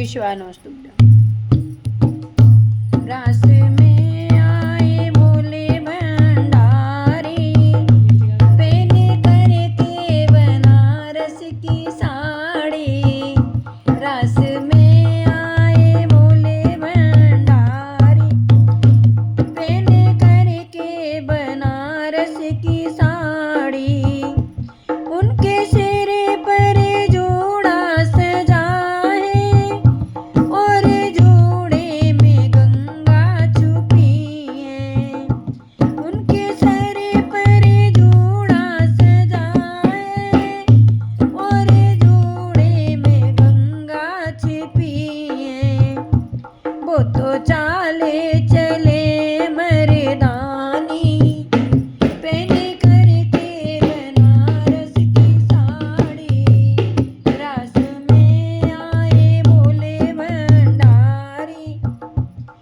विश्वानोस्तुभ्यं। रास में आए भोले भंडारी, पहने करके बनारस की साड़ी। रास में आए भोले भंडारी, पहने करके बनारस की साड़ी। उनके सिर पर जोड़ा सजा है और जोड़े में गंगा छुपी है। उनके सर पर जोड़ा सजा है और जोड़े में गंगा छिपी है। वो तो चाले चले मर्दानी, पहने करके बनारस की साड़ी। रास में आए भोले भंडारी,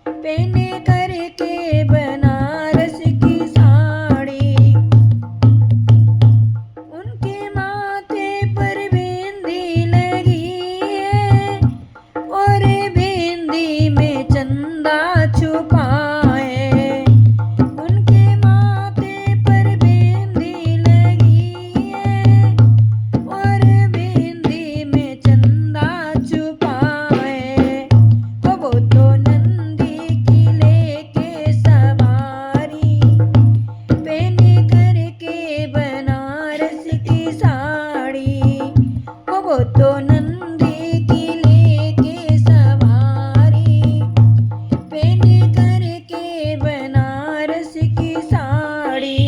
पहने करके बनारस की साड़ी। उनके माथे पर बिंदी लगी है और बिंदी में चंदा छुपा है। उनके माथे पर बिंदी लगी है और बिंदी में चंदा छुपा है। वो तो नंदी की लेके सवारी, पहने करके बनारस की साड़ी। वो तो नंदी की लेके सवारी, पहने करके बनारस की साड़ी।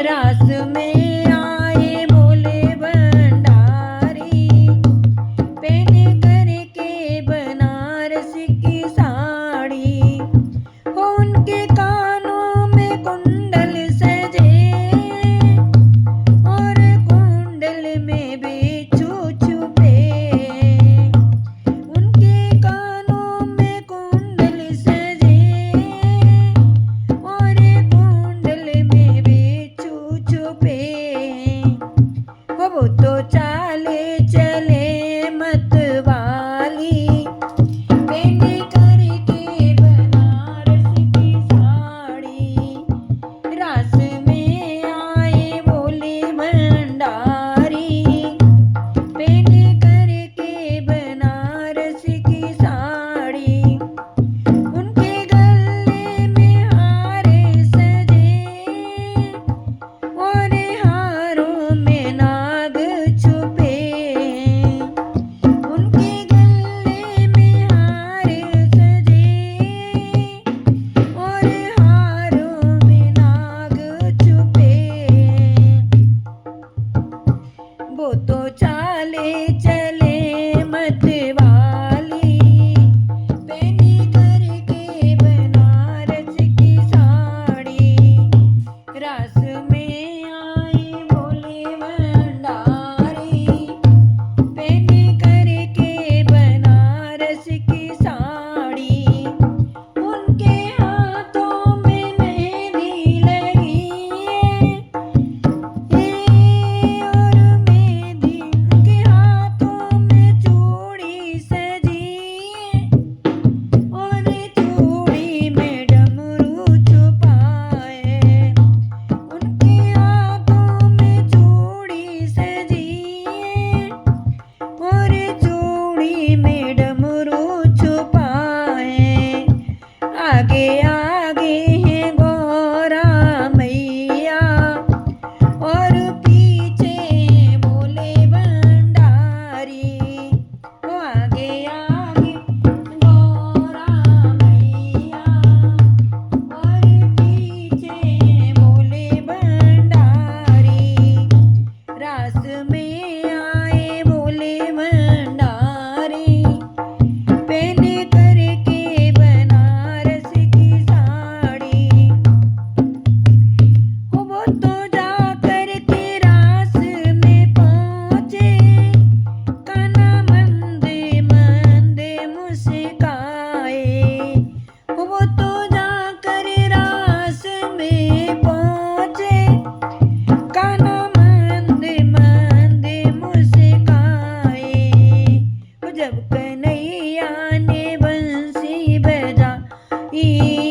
रास में आए भोले भंडारी, पहने करके बनारस की साड़ी। हो उनके कानों में कुंडल सजे और कुंडल में बिच्छू छुपे। उनके कानों में कुंडल सजे और कुंडल में बिच्छू छुपे। वो तो चाले चले मतवाली, पहने करके बनारस की साड़ी। रास में आए भोले भंडारी, पहने करके बनारस की साड़ी। उनके गले में हार सजे और हारों में नाग छुपे। उनके गले में हार सजे और हारों में नाग छुपे। वो तो चाले चले मतवाली, पहने करके बनारस की साड़ी। रास में आए भोले भंडारी, पहने करके बनारस की साड़ी। उनके हाथों में मेहंदी लगी है और मेहंदी उनके हाथों में चूड़ी सजी है और चूड़ी में डमरू छुपा है। उनके हाथों में चूड़ी सजी है और चूड़ी में डमरू छुपा है। आगे आगे है गौरा मैया और पीछे भोले भंडारी। वो आगे आगे गौरा मैया और पीछे भोले भंडारी। रास में आए भोले भंडारी, पहने करके बनारस की साड़ी। वो तो जाकर के रास में पहुँचे, कान्हा मंदे मंदे मुस्काए। वो तो जाकर रास में पहुँचे, कान्हा मंदे मंदे मुस्काए। जब कन्हैया की